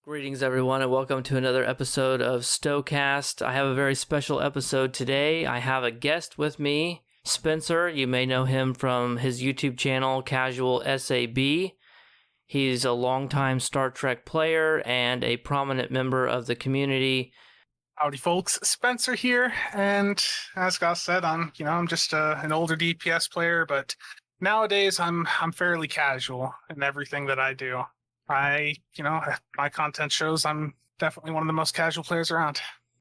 Greetings, everyone, and welcome to another episode of STOcast. I have a very special episode today. I have a guest with me, Spencer. You may know him from his YouTube channel, Casual SAB. He's a longtime Star Trek player and a prominent member of the community. Howdy, folks. Spencer here, and as Gauss said, I'm just an older DPS player, but nowadays I'm fairly casual in everything that I do. My content shows I'm definitely one of the most casual players around.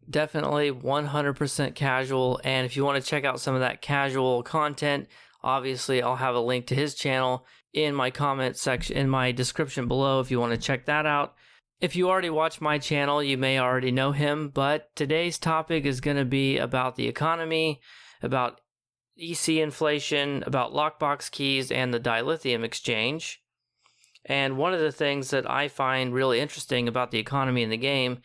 Definitely 100% casual, and if you want to check out some of that casual content, obviously I'll have a link to his channel in my comment section, in my description below if you want to check that out. If you already watch my channel, you may already know him, but today's topic is going to be about the economy, about EC inflation, about lockbox keys, and the dilithium exchange. And one of the things that I find really interesting about the economy in the game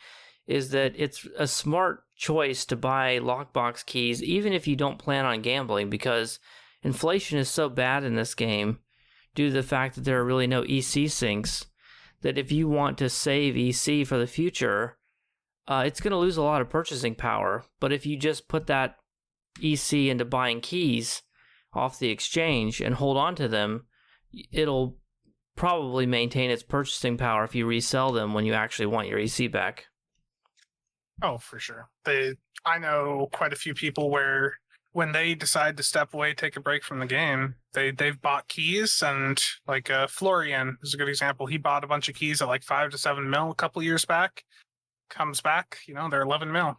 is that it's a smart choice to buy lockbox keys even if you don't plan on gambling, because inflation is so bad in this game due to the fact that there are really no EC sinks that if you want to save EC for the future, it's going to lose a lot of purchasing power. But if you just put that EC into buying keys off the exchange and hold on to them, it'll probably maintain its purchasing power if you resell them when you actually want your EC back. Oh, for sure. I know quite a few people where when they decide to step away, take a break from the game, they've bought keys, and like Florian is a good example. He bought a bunch of keys at like 5 to 7 mil a couple years back. Comes back, they're 11 mil.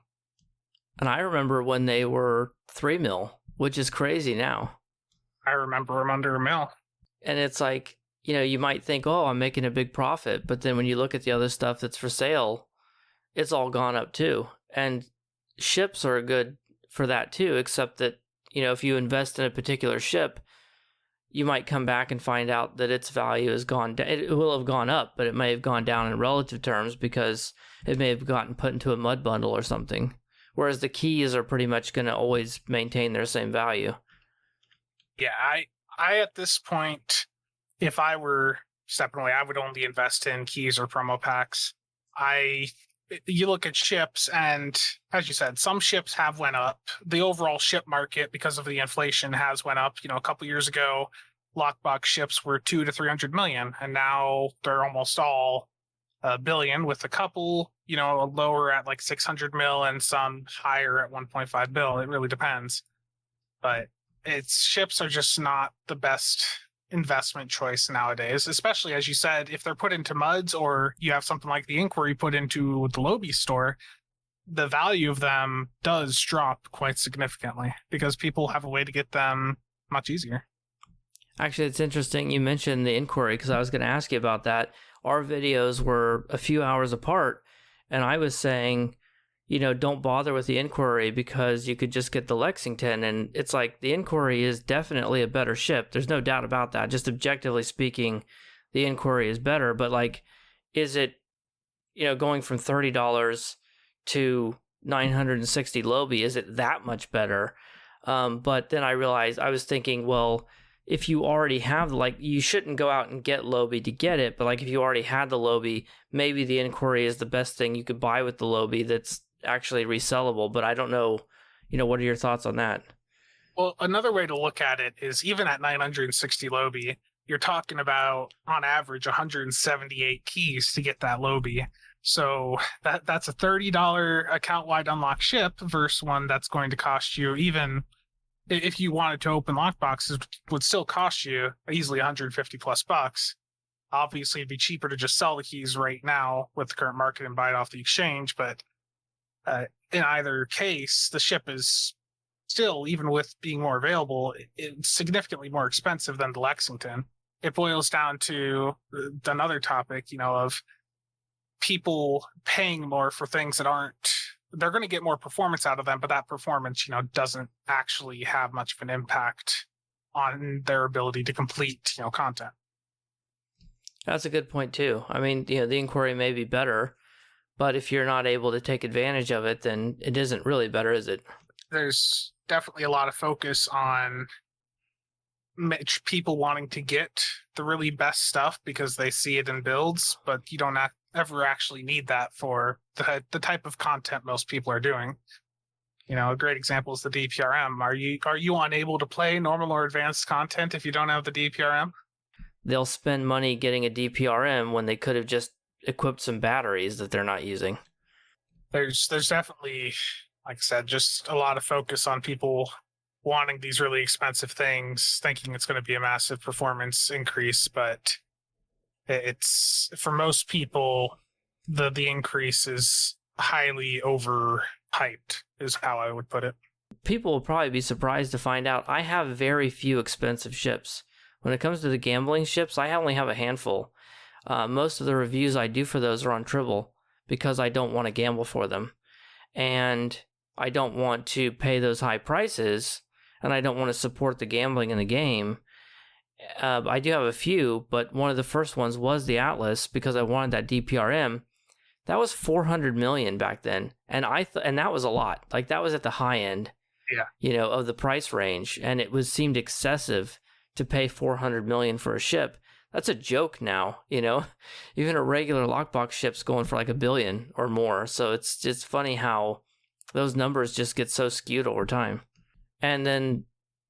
And I remember when they were 3 mil, which is crazy now. I remember them under a mil. And it's like, you might think, oh, I'm making a big profit. But then when you look at the other stuff that's for sale, it's all gone up too. And ships are good for that too, except that, if you invest in a particular ship, you might come back and find out that its value has gone down. It will have gone up, but it may have gone down in relative terms because it may have gotten put into a mud bundle or something. Whereas the keys are pretty much going to always maintain their same value. Yeah, I at this point, if I were stepping away, I would only invest in keys or promo packs. You look at ships, and as you said, some ships have went up. The overall ship market, because of the inflation, has went up. A couple years ago, lockbox ships were 200 to 300 million, and now they're almost all a billion, with a couple, lower at like 600 mil and some higher at 1.5 bill. It really depends. But ships are just not the best investment choice nowadays, especially as you said, if they're put into muds, or you have something like the Inquiry put into the Lobi store, the value of them does drop quite significantly because people have a way to get them much easier. Actually, it's interesting you mentioned the Inquiry, because I was going to ask you about that. Our videos were a few hours apart, and I was saying, don't bother with the Inquiry because you could just get the Lexington. And it's like, the Inquiry is definitely a better ship. There's no doubt about that. Just objectively speaking, the Inquiry is better. But like, is it, going from $30 to 960 Lobi, is it that much better? But then I realized, I was thinking, well, if you already have, you shouldn't go out and get Lobi to get it. But like, if you already had the Lobi, maybe the Inquiry is the best thing you could buy with the Lobi that's actually resellable. But I don't know, what are your thoughts on that? Well, another way to look at it is, even at 960 Lobi, you're talking about on average 178 keys to get that Lobi. So that's a $30 account-wide unlock ship versus one that's going to cost you, even if you wanted to open lockboxes, would still cost you easily 150 plus bucks. Obviously, it'd be cheaper to just sell the keys right now with the current market and buy it off the exchange, but in either case, the ship is still, even with being more available, it's significantly more expensive than the Lexington. It boils down to another topic, of people paying more for things that they're going to get more performance out of them, but that performance, doesn't actually have much of an impact on their ability to complete, content. That's a good point too. I mean, the Inquiry may be better, but if you're not able to take advantage of it, then it isn't really better, is it? There's definitely a lot of focus on people wanting to get the really best stuff because they see it in builds, but you don't ever actually need that for the type of content most people are doing. You know, a great example is the DPRM. Are you unable to play normal or advanced content if you don't have the DPRM? They'll spend money getting a DPRM when they could have just equipped some batteries that they're not using. There's definitely, like I said, just a lot of focus on people wanting these really expensive things, thinking it's going to be a massive performance increase, but it's, for most people, the increase is highly overhyped, is how I would put it. People will probably be surprised to find out I have very few expensive ships. When it comes to the gambling ships, I only have a handful. Most of the reviews I do for those are on Tribble because I don't want to gamble for them. And I don't want to pay those high prices, and I don't want to support the gambling in the game. I do have a few, but one of the first ones was the Atlas because I wanted that DPRM. That was 400 million back then, and and that was a lot. Like, that was at the high end, of the price range, and it seemed excessive to pay 400 million for a ship. That's a joke now, Even a regular lockbox ship's going for like $1 billion or more. So it's just funny how those numbers just get so skewed over time. And then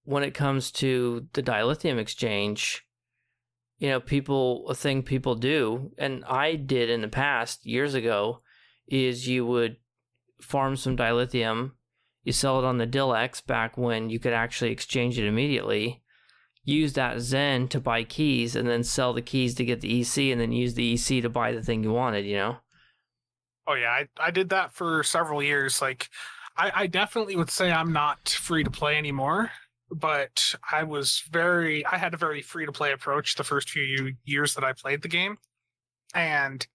when it comes to the dilithium exchange, a thing people do, and I did in the past years ago, is you would farm some dilithium, you sell it on the Dilex back when you could actually exchange it immediately, use that Zen to buy keys, and then sell the keys to get the EC, and then use the EC to buy the thing you wanted, Oh yeah, I did that for several years. Like, I definitely would say I'm not free to play anymore, but I had a very free to play approach the first few years that I played the game. And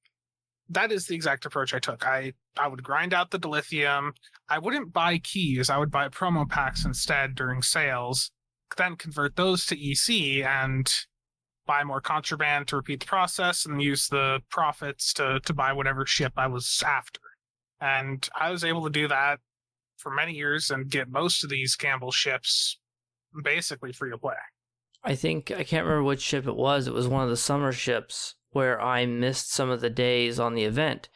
that is the exact approach I took. I would grind out the dilithium. I wouldn't buy keys. I would buy promo packs instead during sales, then convert those to EC and buy more contraband to repeat the process and use the profits to buy whatever ship I was after. And I was able to do that for many years and get most of these gamble ships basically free to play. I can't remember which ship it was. It was one of the summer ships where I missed some of the days on the event.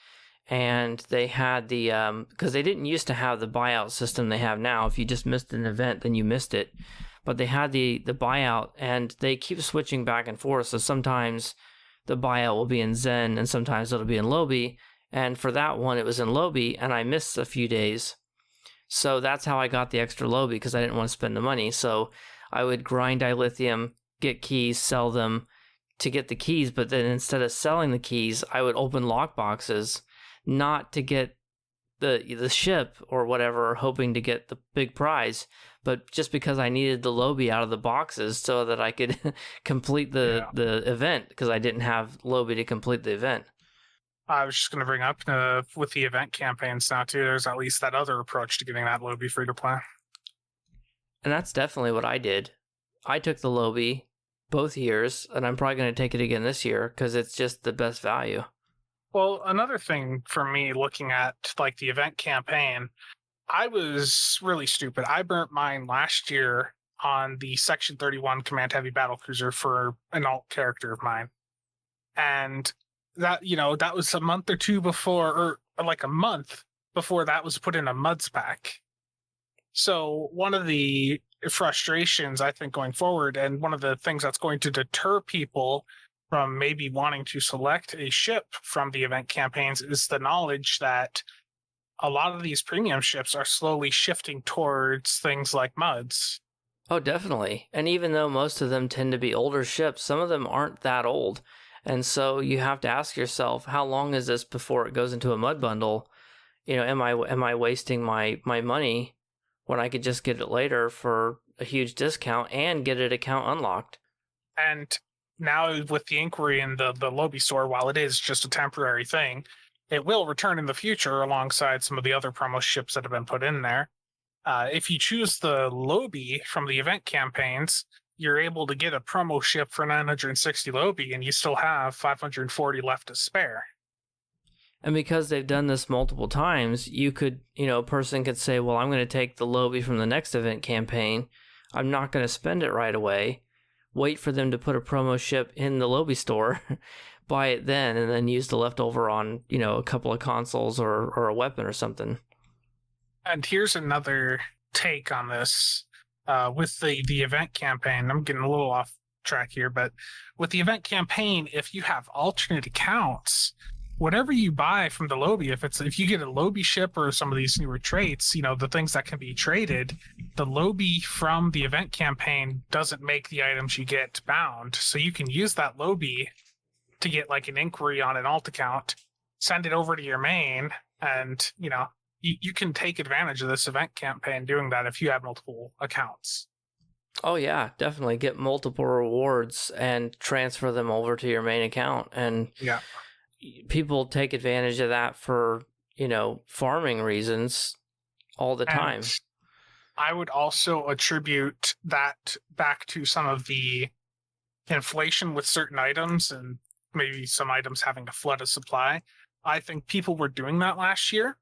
And they had because they didn't used to have the buyout system they have now. If you just missed an event, then you missed it. But they had the buyout, and they keep switching back and forth. So sometimes the buyout will be in Zen, and sometimes it'll be in lobi. And for that one, it was in lobi, and I missed a few days. So that's how I got the extra lobi, because I didn't want to spend the money. So I would grind dilithium, get keys, sell them to get the keys. But then instead of selling the keys, I would open lock boxes, not to get the ship or whatever, hoping to get the big prize, but just because I needed the lobi out of the boxes so that I could complete the event, because I didn't have lobi to complete the event. I was just going to bring up with the event campaigns now too, there's at least that other approach to getting that lobi free to play. And that's definitely what I did. I took the lobi both years, and I'm probably going to take it again this year because it's just the best value. Well, another thing for me looking at like the event campaign, I was really stupid. I burnt mine last year on the Section 31 Command Heavy Battlecruiser for an alt character of mine. And that, that was a month or two before, or like a month before that was put in a MUDs pack. So one of the frustrations, I think, going forward, and one of the things that's going to deter people from maybe wanting to select a ship from the event campaigns, is the knowledge that a lot of these premium ships are slowly shifting towards things like MUDs. Oh, definitely. And even though most of them tend to be older ships, some of them aren't that old. And so you have to ask yourself, how long is this before it goes into a MUD bundle? Am I wasting my money when I could just get it later for a huge discount and get an account unlocked? And now with the inquiry in the lobi store, while it is just a temporary thing, it will return in the future alongside some of the other promo ships that have been put in there. If you choose the lobi from the event campaigns, you're able to get a promo ship for 960 lobi, and you still have 540 left to spare. And because they've done this multiple times, you could, a person could say, well, I'm going to take the lobi from the next event campaign. I'm not going to spend it right away. wait for them to put a promo ship in the Lobi store, buy it then, and then use the leftover on, a couple of consoles or a weapon or something. And here's another take on this. With the event campaign, I'm getting a little off track here, but with the event campaign, if you have alternate accounts, whatever you buy from the Lobi, if you get a Lobi ship or some of these newer traits, the things that can be traded, the Lobi from the event campaign doesn't make the items you get bound. So you can use that Lobi to get like an inquiry on an alt account, send it over to your main, and you can take advantage of this event campaign doing that if you have multiple accounts. Oh yeah, definitely get multiple rewards and transfer them over to your main account. And yeah, people take advantage of that for, farming reasons all the time. And I would also attribute that back to some of the inflation with certain items and maybe some items having a flood of supply. I think people were doing that last year.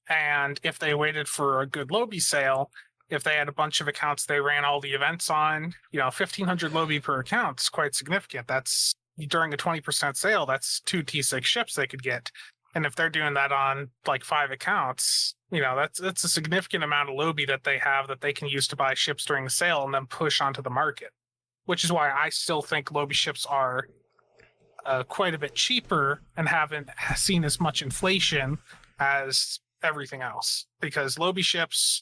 And if they waited for a good Lobi sale, if they had a bunch of accounts they ran all the events on, 1,500 Lobi per account is quite significant. That's during a 20% sale, that's 2 T6 ships they could get. And if they're doing that on like 5 accounts, that's a significant amount of Lobi that they have that they can use to buy ships during the sale and then push onto the market. Which is why I still think Lobi ships are quite a bit cheaper and haven't seen as much inflation as everything else, because Lobi ships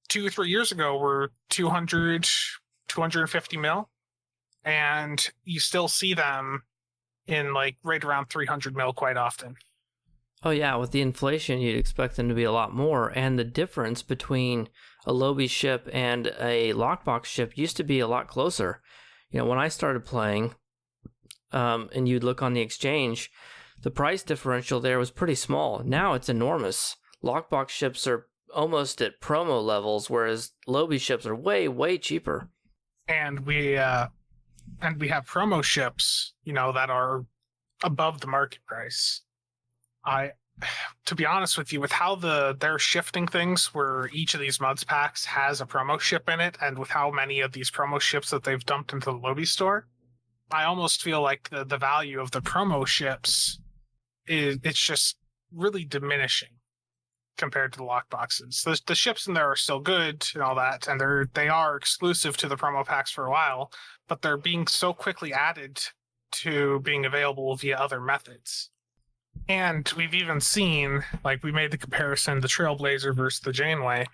2 or 3 years ago were 250 mil, and you still see them in like right around 300 mil quite often. Oh yeah, with the inflation you'd expect them to be a lot more, and the difference between a Lobi ship and a lockbox ship used to be a lot closer. When I started playing, and you'd look on the exchange, the price differential there was pretty small. Now it's enormous. Lockbox ships are almost at promo levels, whereas Lobi ships are way, way cheaper. And we have promo ships, that are above the market price. To be honest with you, with how they're shifting things, where each of these mods packs has a promo ship in it, and with how many of these promo ships that they've dumped into the Lobi store, I almost feel like the value of the promo ships it's just really diminishing compared to the lock boxes. The ships in there are still good and all that, and they are exclusive to the promo packs for a while, but they're being so quickly added to being available via other methods. And we've even seen, like we made the comparison, the Trailblazer versus the Janeway.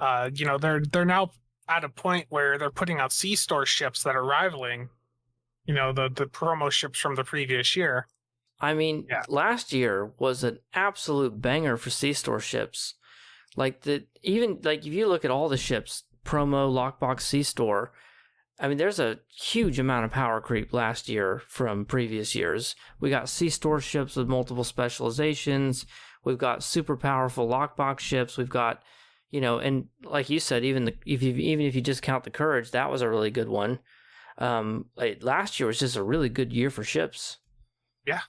They're now at a point where they're putting out C-store ships that are rivaling, the promo ships from the previous year. I mean, Last year was an absolute banger for C-store ships. If you look at all the ships, promo, lockbox, C-store, I mean, there's a huge amount of power creep last year from previous years. We got C-store ships with multiple specializations. We've got super powerful lockbox ships. We've got, and like you said, even if you just count the Courage, that was a really good one. Last year was just a really good year for ships. Yeah.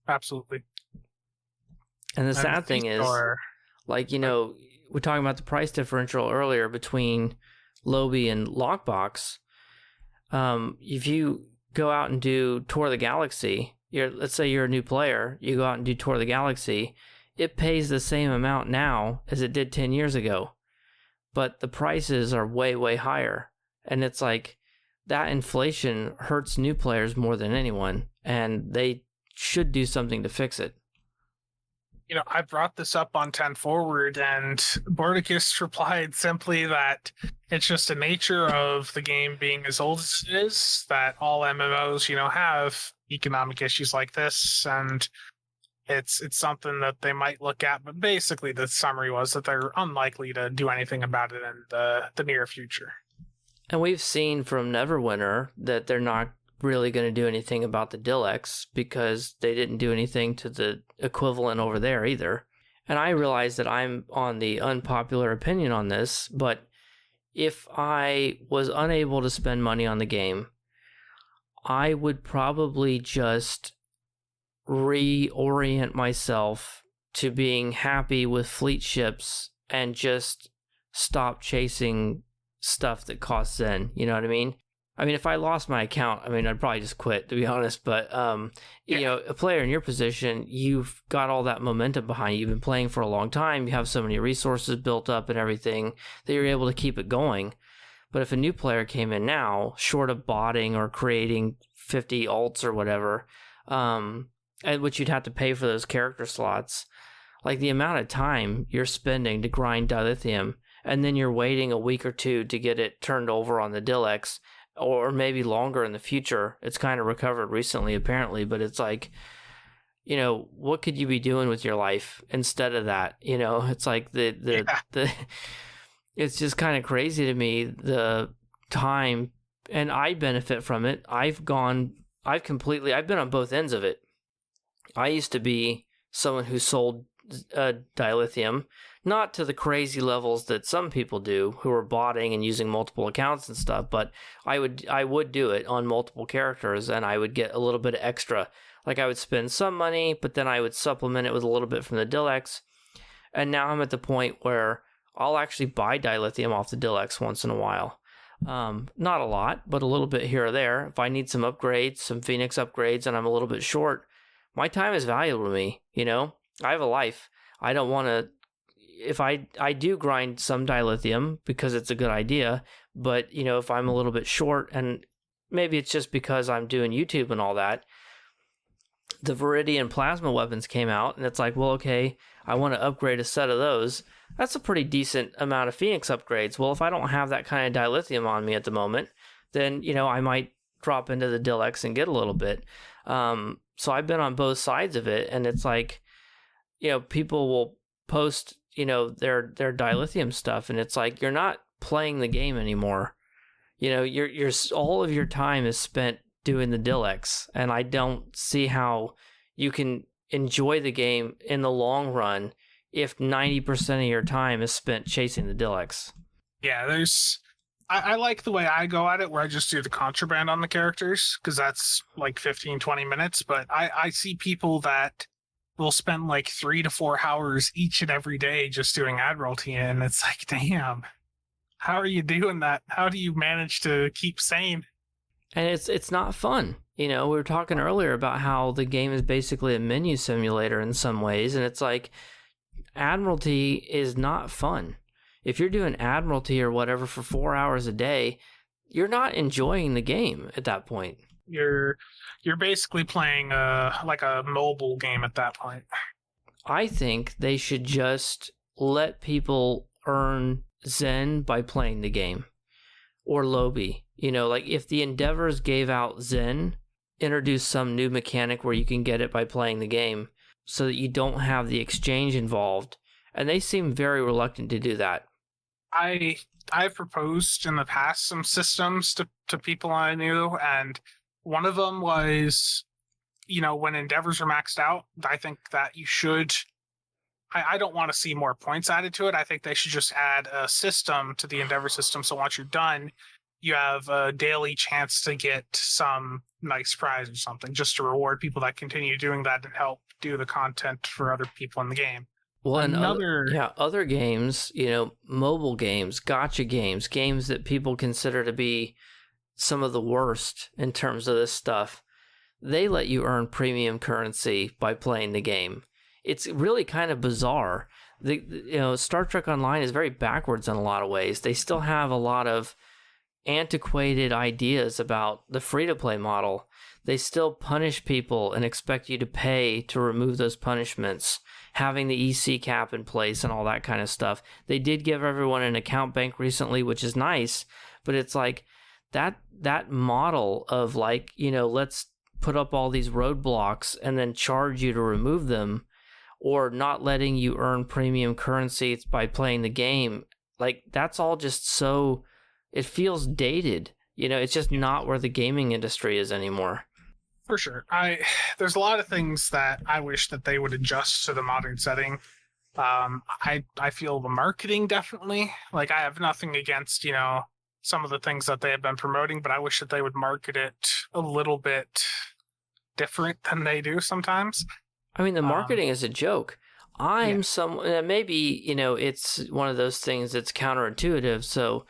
Absolutely. And the sad thing is, we're talking about the price differential earlier between Lobi and Lockbox. If you go out and do Tour of the Galaxy, let's say you're a new player, you go out and do Tour of the Galaxy, it pays the same amount now as it did 10 years ago. But the prices are way, way higher. And it's like that inflation hurts new players more than anyone, and they should do something to fix it. I brought this up on 10 Forward, and Bordicus replied simply that it's just the nature of the game being as old as it is, that all MMOs, have economic issues like this, and it's something that they might look at. But basically, the summary was that they're unlikely to do anything about it in the near future. And we've seen from Neverwinter that they're not really going to do anything about the Dilex, because they didn't do anything to the equivalent over there either. And I realize that I'm on the unpopular opinion on this, but if I was unable to spend money on the game, I would probably just reorient myself to being happy with fleet ships and just stop chasing stuff that costs Zen. You know what I mean? I mean, if I lost my account, I mean, I'd probably just quit, to be honest. But, you know, a player in your position, you've got all that momentum behind you. You've been playing for a long time. You have so many resources built up and everything that you're able to keep it going. But if a new player came in now, short of botting or creating 50 alts or whatever, and which you'd have to pay for those character slots, like the amount of time you're spending to grind dilithium, and then you're waiting a week or two to get it turned over on the Dilex, or maybe longer in the future. It's kind of recovered recently, apparently, but it's like, you know, what could you be doing with your life instead of that? You know, it's like the it's just kind of crazy to me, the time, and I benefit from it. I've been on both ends of it. I used to be someone who sold dilithium, not to the crazy levels that some people do who are botting and using multiple accounts and stuff, but I would do it on multiple characters, and I would get a little bit of extra. Like, I would spend some money, but then I would supplement it with a little bit from the Dilex. And now I'm at the point where I'll actually buy dilithium off the Dilex once in a while. Not a lot, but a little bit here or there. If I need some upgrades, some Phoenix upgrades, and I'm a little bit short, my time is valuable to me, you know? I have a life. I don't want to... If I do grind some dilithium because it's a good idea, but, you know, if I'm a little bit short, and maybe it's just because I'm doing YouTube and all that, the Viridian plasma weapons came out, and it's like, well, okay, I want to upgrade a set of those. That's a pretty decent amount of Phoenix upgrades. Well, if I don't have that kind of dilithium on me at the moment, then, you know, I might drop into the Dilex and get a little bit. So I've been on both sides of it, and it's like, you know, people will post, you know, their dilithium stuff, and it's like, you're not playing the game anymore. You know, you're all of your time is spent doing the Dilex, and I don't see how you can enjoy the game in the long run if 90% of your time is spent chasing the Dilex. Yeah, I like the way I go at it, where I just do the contraband on the characters, because that's like 15-20 minutes, but I see people that will spend like 3 to 4 hours each and every day just doing Admiralty, and it's like, damn, how are you doing that? How do you manage to keep sane? And it's not fun. You know, we were talking earlier about how the game is basically a menu simulator in some ways, and it's like, Admiralty is not fun. If you're doing Admiralty or whatever for 4 hours a day, you're not enjoying the game at that point. You're basically playing like a mobile game at that point. I think they should just let people earn Zen by playing the game, or Lobi. You know, like if the Endeavors gave out Zen, introduce some new mechanic where you can get it by playing the game, so that you don't have the exchange involved. And they seem very reluctant to do that. I've proposed in the past some systems to people I knew, and one of them was, you know, when Endeavors are maxed out, I think that you should... I don't want to see more points added to it. I think they should just add a system to the Endeavor system, so once you're done, you have a daily chance to get some nice prize or something, just to reward people that continue doing that and help do the content for other people in the game. Well, other games, you know, mobile games, gacha games, games that people consider to be some of the worst in terms of this stuff, they let you earn premium currency by playing the game. It's really kind of bizarre. You know, Star Trek Online is very backwards in a lot of ways. They still have a lot of antiquated ideas about the free-to-play model. They still punish people and expect you to pay to remove those punishments, having the EC cap in place and all that kind of stuff. They did give everyone an account bank recently, which is nice, but it's like that model of like, you know, let's put up all these roadblocks and then charge you to remove them, or not letting you earn premium currency by playing the game. Like, that's all just so, it feels dated. You know, it's just not where the gaming industry is anymore. For sure. There's a lot of things that I wish that they would adjust to the modern setting. I feel the marketing definitely, like, I have nothing against, you know, some of the things that they have been promoting, but I wish that they would market it a little bit different than they do sometimes. I mean, the marketing is a joke. Maybe, you know, it's one of those things that's counterintuitive. So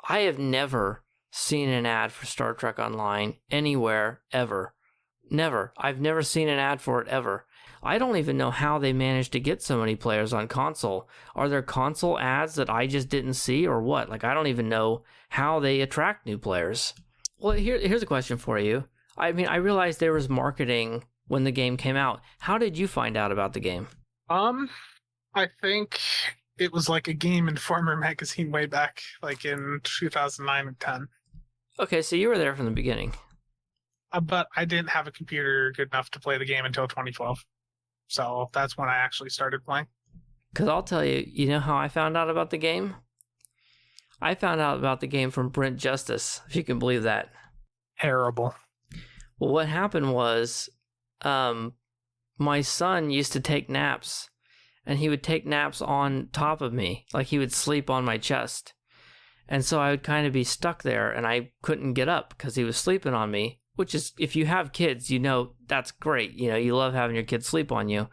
I have never seen an ad for Star Trek Online anywhere ever. Never. I've never seen an ad for it ever. I don't even know how they managed to get so many players on console. Are there console ads that I just didn't see or what? Like, I don't even know how they attract new players. Well, here's a question for you. I mean, I realized there was marketing when the game came out. How did you find out about the game? I think it was like a Game Informer magazine way back, like in 2009 and 10. Okay, so you were there from the beginning. But I didn't have a computer good enough to play the game until 2012. So that's when I actually started playing. Because I'll tell you, you know how I found out about the game? I found out about the game from Brent Justice, if you can believe that. Terrible. Well, what happened was my son used to take naps, and he would take naps on top of me, like he would sleep on my chest. And so I would kind of be stuck there, and I couldn't get up because he was sleeping on me, which is, if you have kids, you know that's great. You know, you love having your kids sleep on you.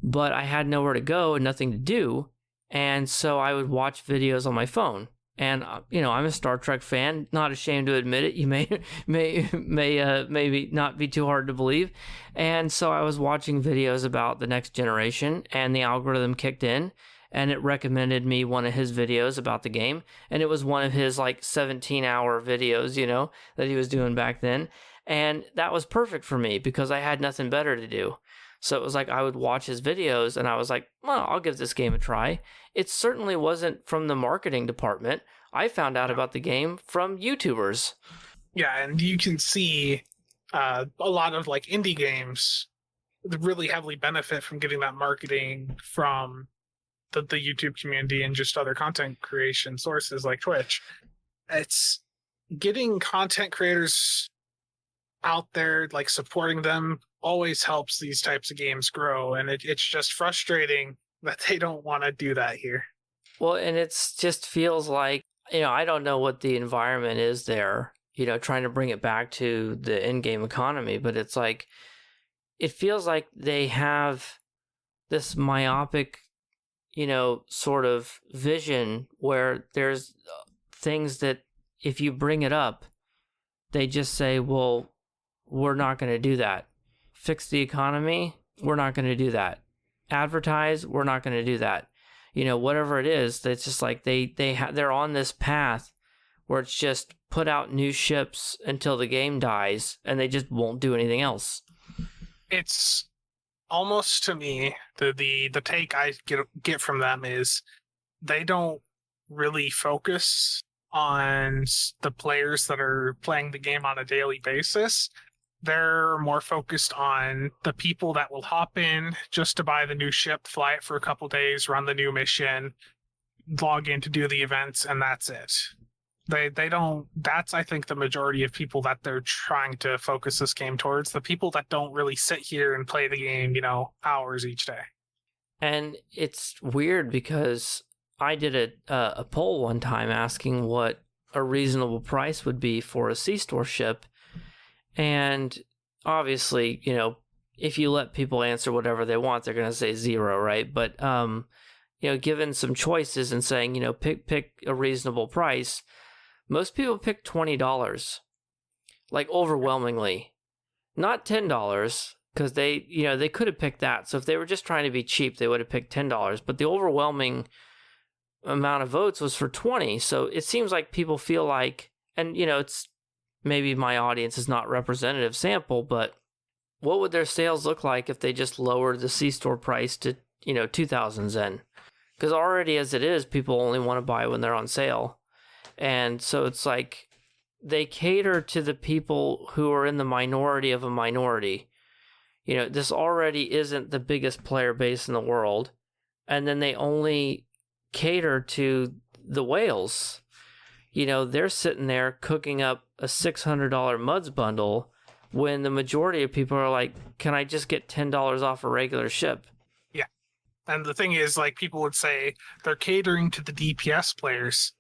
But I had nowhere to go and nothing to do, and so I would watch videos on my phone. And you know, I'm a Star Trek fan. Not ashamed to admit it. You maybe not be too hard to believe. And so I was watching videos about the Next Generation, and the algorithm kicked in, and it recommended me one of his videos about the game. And it was one of his like 17-hour videos, you know, that he was doing back then. And that was perfect for me because I had nothing better to do. So it was like I would watch his videos, and I was like, well, I'll give this game a try. It certainly wasn't from the marketing department. I found out about the game from YouTubers. Yeah, and you can see a lot of like indie games really heavily benefit from getting that marketing from the YouTube community and just other content creation sources like Twitch. It's getting content creators out there, like supporting them, always helps these types of games grow, and it's just frustrating that they don't want to do that here. Well, and it's just feels like, you know, I don't know what the environment is there, you know, trying to bring it back to the in-game economy, but it's like, it feels like they have this myopic, you know, sort of vision where there's things that if you bring it up, they just say, well, we're not going to do that. Fix the economy, we're not going to do that. Advertise, we're not going to do that. You know, whatever it is, it's just like they're on this path where it's just put out new ships until the game dies, and they just won't do anything else. It's almost, to me, the take I get from them is they don't really focus on the players that are playing the game on a daily basis. They're more focused on the people that will hop in just to buy the new ship, fly it for a couple days, run the new mission, log in to do the events, and that's it. They don't. That's, I think, the majority of people that they're trying to focus this game towards. The people that don't really sit here and play the game, you know, hours each day. And it's weird because I did a poll one time asking what a reasonable price would be for a C-Store ship. And obviously, you know, if you let people answer whatever they want, they're going to say zero, right? But, you know, given some choices and saying, you know, pick a reasonable price, most people pick $20, like overwhelmingly. Not $10, because they, you know, they could have picked that. So if they were just trying to be cheap, they would have picked $10. But the overwhelming amount of votes was for 20. So it seems like people feel like, and, you know, it's, maybe my audience is not representative sample, but what would their sales look like if they just lowered the C-Store price to, you know, 2,000 Zen? Because already as it is, people only want to buy when they're on sale. And so it's like they cater to the people who are in the minority of a minority. You know, this already isn't the biggest player base in the world. And then they only cater to the whales. You know, they're sitting there cooking up a $600 MUDs bundle when the majority of people are like, can I just get $10 off a regular ship? Yeah. And the thing is, like, people would say they're catering to the DPS players.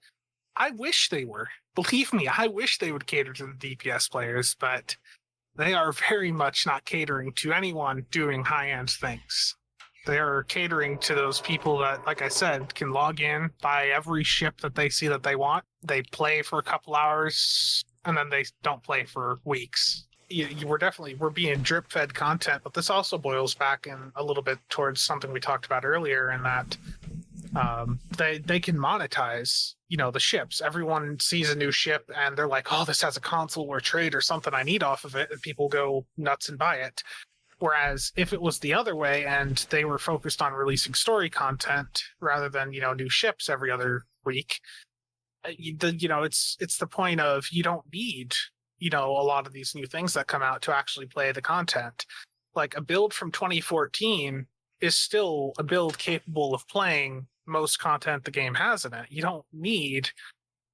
I wish they were. Believe me, I wish they would cater to the DPS players, but they are very much not catering to anyone doing high-end things. They're catering to those people that, like I said, can log in, buy every ship that they see that they want. They play for a couple hours, and then they don't play for weeks. We're being drip fed content, but this also boils back in a little bit towards something we talked about earlier, in that they can monetize, the ships. Everyone sees a new ship and they're like, oh, this has a console or trade or something I need off of it, and people go nuts and buy it. Whereas if it was the other way and they were focused on releasing story content rather than, new ships every other week, it's the point of, you don't need, a lot of these new things that come out to actually play the content. Like, a build from 2014 is still a build capable of playing most content the game has in it. You don't need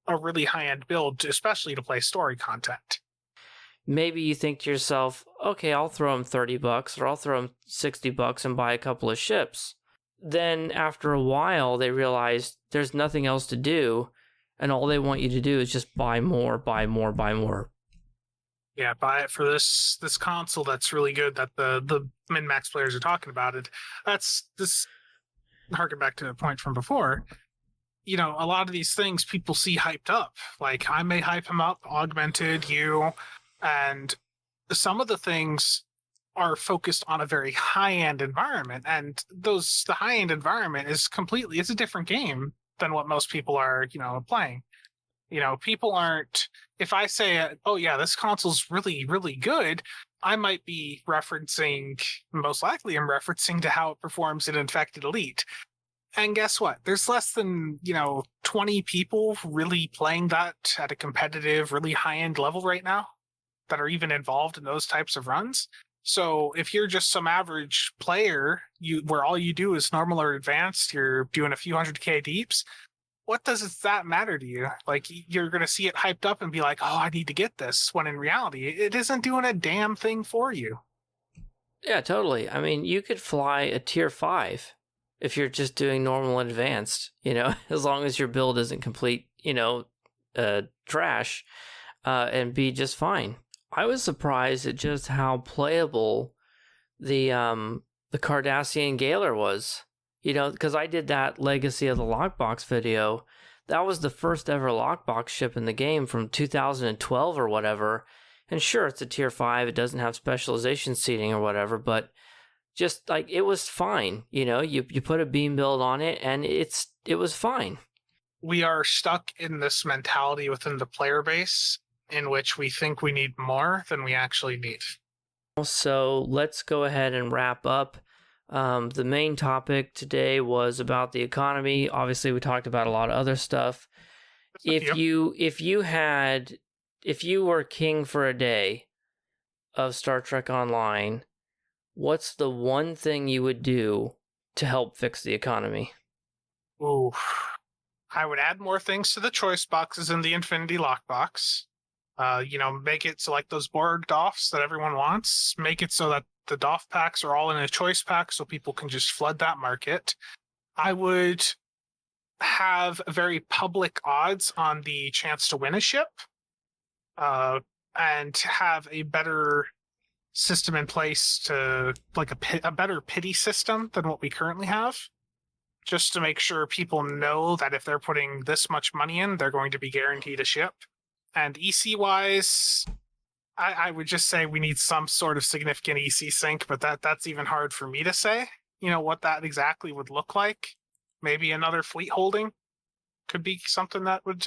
a really high-end build, especially to play story content. Maybe you think to yourself, okay, I'll throw them $30 or I'll throw them $60 and buy a couple of ships. Then after a while, they realize there's nothing else to do, and all they want you to do is just buy more, buy more, buy more. Yeah, buy it for this console that's really good that the min-max players are talking about it. That's this. Harken back to the point from before. A lot of these things people see hyped up. Like, I may hype them up, Augmented, and some of the things are focused on a very high-end environment, and the high-end environment is it's a different game than what most people are, playing. People aren't, if I say, oh yeah, this console's really, really good, I might be most likely I'm referencing to how it performs in Infected Elite. And guess what? There's less than, 20 people really playing that at a competitive, really high-end level right now that are even involved in those types of runs. So if you're just some average player, where all you do is normal or advanced, you're doing a few 100K deeps, what does that matter to you? Like, you're going to see it hyped up and be like, oh, I need to get this, when in reality, it isn't doing a damn thing for you. Yeah, totally. I mean, you could fly a tier 5 if you're just doing normal and advanced, as long as your build isn't complete, trash, and be just fine. I was surprised at just how playable the Cardassian Galer was, because I did that Legacy of the Lockbox video. That was the first ever Lockbox ship in the game from 2012 or whatever. And sure, it's a tier 5. It doesn't have specialization seating or whatever, but just like, it was fine. You put a beam build on it and it was fine. We are stuck in this mentality within the player base in which we think we need more than we actually need. So let's go ahead and wrap up. The main topic today was about the economy. Obviously, we talked about a lot of other stuff. If you were king for a day of Star Trek Online, what's the one thing you would do to help fix the economy? Ooh, I would add more things to the choice boxes in the Infinity Lockbox. Make it so, like, those board DOFs that everyone wants, make it so that the DOF packs are all in a choice pack so people can just flood that market. I would have very public odds on the chance to win a ship, and have a better system in place to, like, a better pity system than what we currently have, just to make sure people know that if they're putting this much money in, they're going to be guaranteed a ship. And EC-wise, I would just say we need some sort of significant EC sync, but that's even hard for me to say, what that exactly would look like. Maybe another fleet holding could be something that would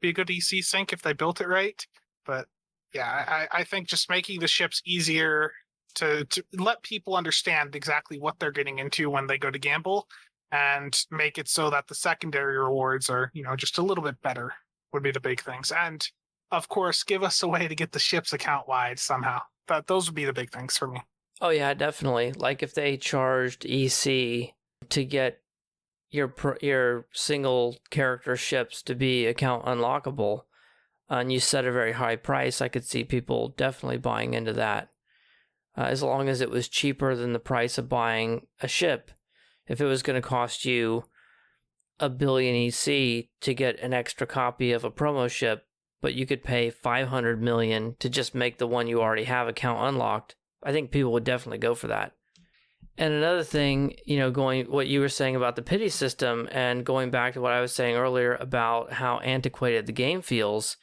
be a good EC sync if they built it right. But yeah, I think just making the ships easier to let people understand exactly what they're getting into when they go to gamble, and make it so that the secondary rewards are, just a little bit better, would be the big things. And of course, give us a way to get the ships account wide somehow. Those would be the big things for me. Oh yeah, definitely. Like, if they charged EC to get your single character ships to be account unlockable, and you set a very high price, I could see people definitely buying into that. As long as it was cheaper than the price of buying a ship. If it was going to cost you $1 billion EC to get an extra copy of a promo ship, but you could pay $500 million to just make the one you already have account unlocked, I think people would definitely go for that. And another thing, going what you were saying about the pity system and going back to what I was saying earlier about how antiquated the game feels,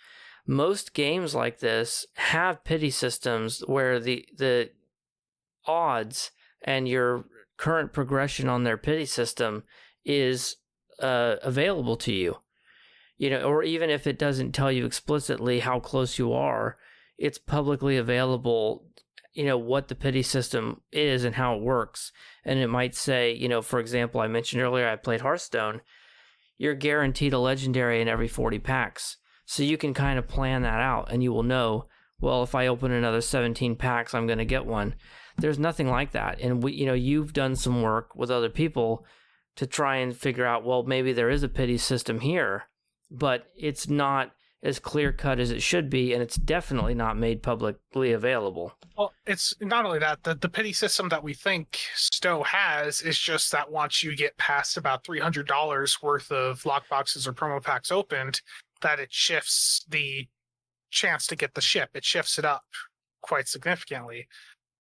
most games like this have pity systems where the odds and your current progression on their pity system is available to you. Or even if it doesn't tell you explicitly how close you are, it's publicly available, what the pity system is and how it works. And it might say, for example, I mentioned earlier I played Hearthstone. You're guaranteed a legendary in every 40 packs. So you can kind of plan that out and you will know, well, if I open another 17 packs, I'm going to get one. There's nothing like that. And you've done some work with other people to try and figure out, well, maybe there is a pity system here, but it's not as clear cut as it should be, and it's definitely not made publicly available. Well, it's not only that, the pity system that we think STO has is just that once you get past about $300 worth of lockboxes or promo packs opened, that it shifts the chance to get the ship. It shifts it up quite significantly.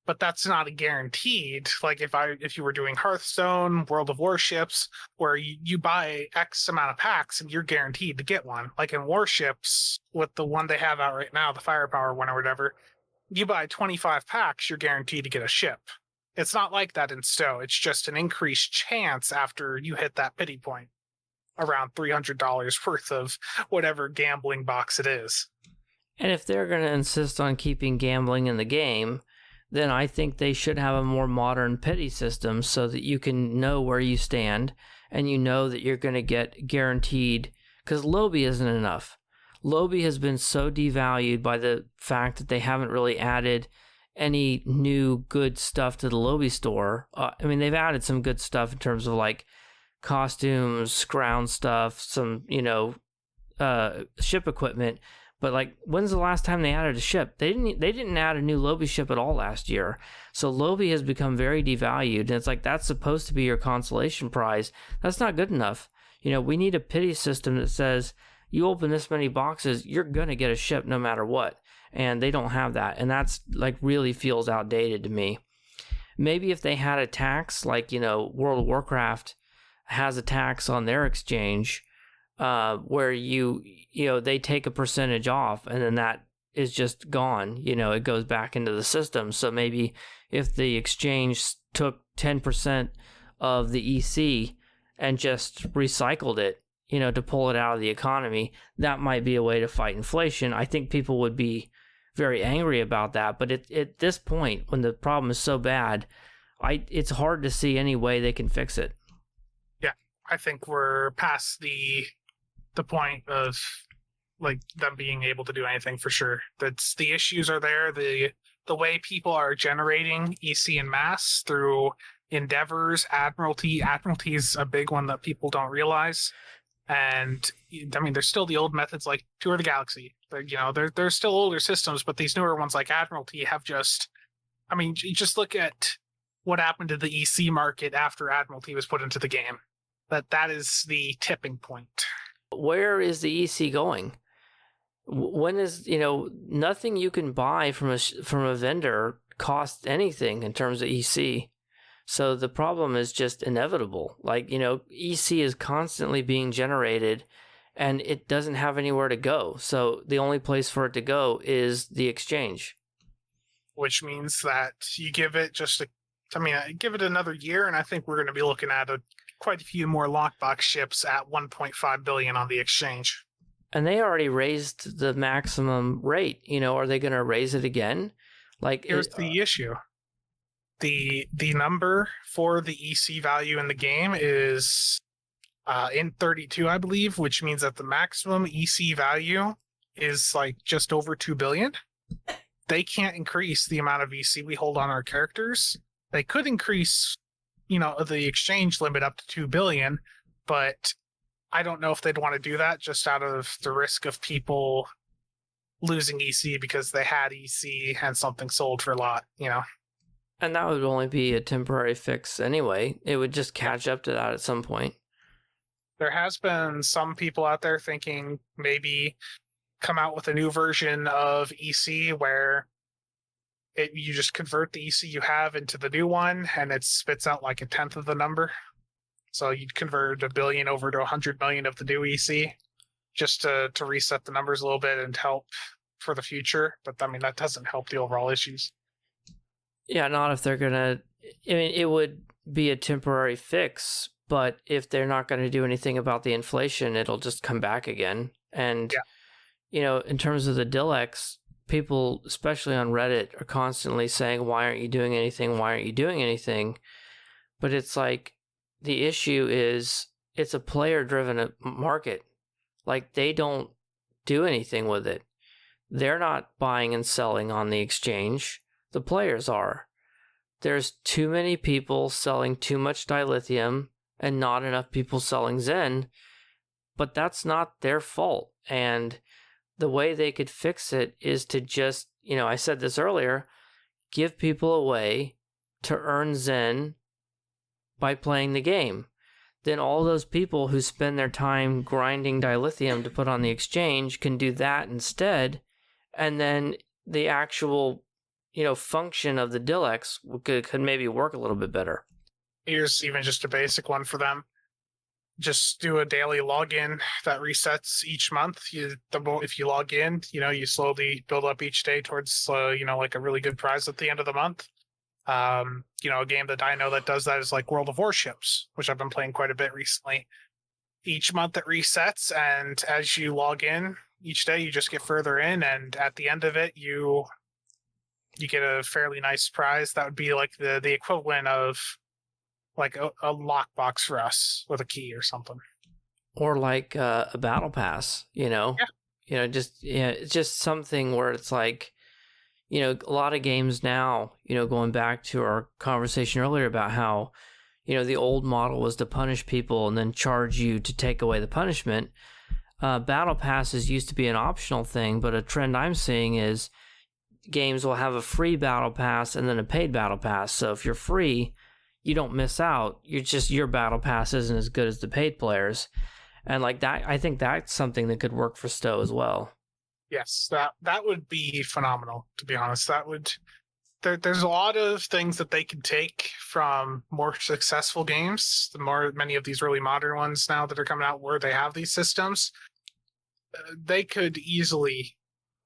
But that's not a guaranteed. Like if you were doing Hearthstone, World of Warships, where you buy X amount of packs and you're guaranteed to get one. Like in Warships, with the one they have out right now, the Firepower one or whatever, you buy 25 packs, you're guaranteed to get a ship. It's not like that in STO. It's just an increased chance after you hit that pity point, around $300 worth of whatever gambling box it is. And if they're going to insist on keeping gambling in the game, then I think they should have a more modern pity system so that you can know where you stand and you know that you're going to get guaranteed, because lobi isn't enough. Lobi has been so devalued by the fact that they haven't really added any new good stuff to the lobi store. They've added some good stuff in terms of like costumes, ground stuff, some, ship equipment. But like, when's the last time they added a ship? They didn't add a new lobi ship at all last year. So lobi has become very devalued, and it's like that's supposed to be your consolation prize. That's not good enough. We need a pity system that says you open this many boxes, you're gonna get a ship no matter what. And they don't have that, and that's like really feels outdated to me. Maybe if they had a tax, like World of Warcraft has a tax on their exchange, where they take a percentage off and then that is just gone. It goes back into the system. So maybe if the exchange took 10% of the EC and just recycled it, to pull it out of the economy, that might be a way to fight inflation. I think people would be very angry about that. But at this point, when the problem is so bad, it's hard to see any way they can fix it. Yeah, I think we're past the point of like them being able to do anything for sure. That's the issues are there. The way people are generating EC in mass through endeavors, Admiralty is a big one that people don't realize. And there's still the old methods like Tour the Galaxy. There's still older systems, but these newer ones like Admiralty have just look at what happened to the EC market after Admiralty was put into the game. That is the tipping point. Where is the EC going? When is, nothing you can buy from a vendor costs anything in terms of EC. So the problem is just inevitable. Like, EC is constantly being generated and it doesn't have anywhere to go. So the only place for it to go is the exchange. Which means that you give it give it another year and I think we're going to be looking at quite a few more lockbox ships at 1.5 billion on the exchange. And they already raised the maximum rate. Are they going to raise it again? Here's the issue. The number for the EC value in the game is in 32, I believe, which means that the maximum EC value is like just over 2 billion. They can't increase the amount of EC we hold on our characters. They could increase the exchange limit up to 2 billion, but I don't know if they'd want to do that just out of the risk of people losing EC because they had EC and something sold for a lot, And that would only be a temporary fix anyway. It would just catch up to that at some point. There has been some people out there thinking maybe come out with a new version of EC where You just convert the EC you have into the new one, and it spits out like a tenth of the number. So you'd convert 1 billion over to 100 million of the new EC, just to reset the numbers a little bit and help for the future. But I mean, that doesn't help the overall issues. Yeah, not if they're gonna. I mean, it would be a temporary fix, but if they're not going to do anything about the inflation, it'll just come back again. And in terms of the Dilex, people, especially on Reddit, are constantly saying, "Why aren't you doing anything? Why aren't you doing anything?" But it's like the issue is it's a player-driven market. Like, they don't do anything with it. They're not buying and selling on the exchange. The players are. There's too many people selling too much dilithium and not enough people selling Zen, but that's not their fault. And the way they could fix it is to just, I said this earlier, give people a way to earn Zen by playing the game. Then all those people who spend their time grinding dilithium to put on the exchange can do that instead, and then the actual function of the Dilex could maybe work a little bit better. Here's even just a basic one for them. Just do a daily login that resets each month. If you log in, you slowly build up each day towards, like a really good prize at the end of the month. A game that I know that does that is like World of Warships, which I've been playing quite a bit recently. Each month it resets, and as you log in each day, you just get further in, and at the end of it, you get a fairly nice prize. That would be like the equivalent of like a lockbox for us with a key or something. Or like a battle pass, it's just something where it's like, a lot of games now, going back to our conversation earlier about how, the old model was to punish people and then charge you to take away the punishment. Battle passes used to be an optional thing, but a trend I'm seeing is games will have a free battle pass and then a paid battle pass. So if you're free, you don't miss out. Your battle pass isn't as good as the paid players. And like that, I think that's something that could work for STO as well. Yes, that would be phenomenal, to be honest. There's a lot of things that they can take from more successful games, many of these really modern ones now that are coming out where they have these systems. They could easily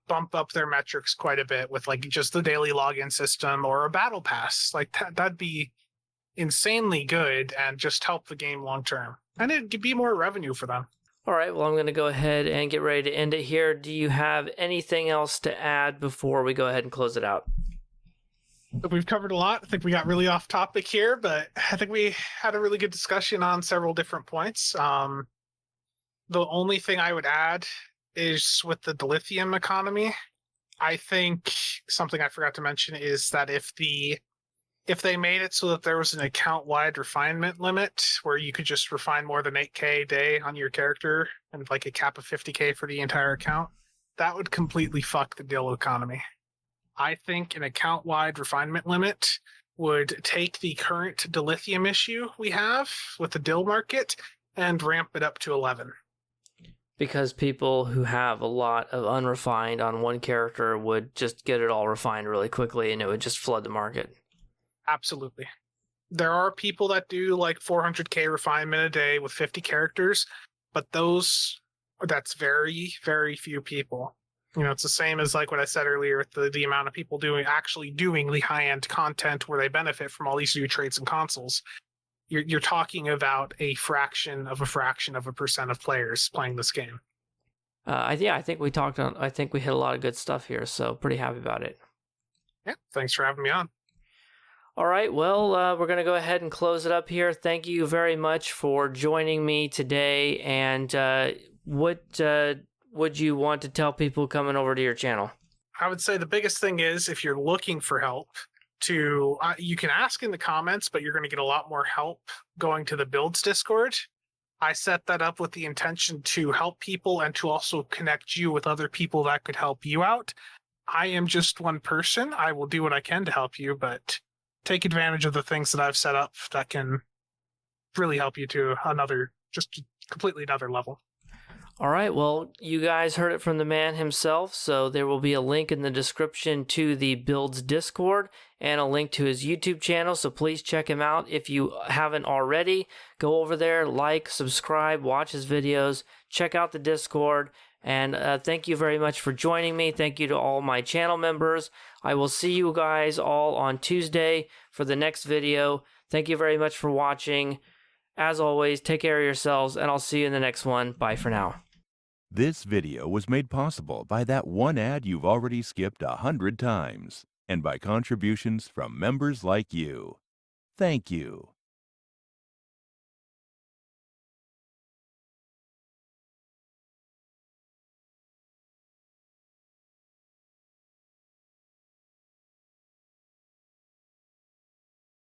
bump up their metrics quite a bit with like just the daily login system or a battle pass. Like that'd be insanely good and just help the game long term. And it'd be more revenue for them. All right, well, I'm going to go ahead and get ready to end it here. Do you have anything else to add before we go ahead and close it out? We've covered a lot. I think we got really off topic here, but I think we had a really good discussion on several different points. The only thing I would add is with the dilithium economy. I think something I forgot to mention is that if they made it so that there was an account-wide refinement limit where you could just refine more than 8K a day on your character and like a cap of 50K for the entire account, that would completely fuck the DIL economy. I think an account-wide refinement limit would take the current dilithium issue we have with the DIL market and ramp it up to 11. Because people who have a lot of unrefined on one character would just get it all refined really quickly and it would just flood the market. Absolutely. There are people that do like 400K refinement a day with 50 characters, but that's very, very few people. It's the same as like what I said earlier with the amount of people actually doing the high-end content where they benefit from all these new traits and consoles. You're talking about a fraction of a percent of players playing this game. I think we hit a lot of good stuff here, so pretty happy about it. Yeah, thanks for having me on. All right, well, we're going to go ahead and close it up here. Thank you very much for joining me today. And what would you want to tell people coming over to your channel? I would say the biggest thing is if you're looking for help, you can ask in the comments, but you're going to get a lot more help going to the Builds Discord. I set that up with the intention to help people and to also connect you with other people that could help you out. I am just one person. I will do what I can to help you, but take advantage of the things that I've set up that can really help you to completely another level. All right, well, you guys heard it from the man himself, so there will be a link in the description to the Builds Discord and a link to his YouTube channel, so please check him out. If you haven't already, go over there, like, subscribe, watch his videos, check out the Discord, and thank you very much for joining me. Thank you to all my channel members. I will see you guys all on Tuesday for the next video. Thank you very much for watching. As always, take care of yourselves, and I'll see you in the next one. Bye for now. This video was made possible by that one ad you've already skipped 100 times, and by contributions from members like you. Thank you.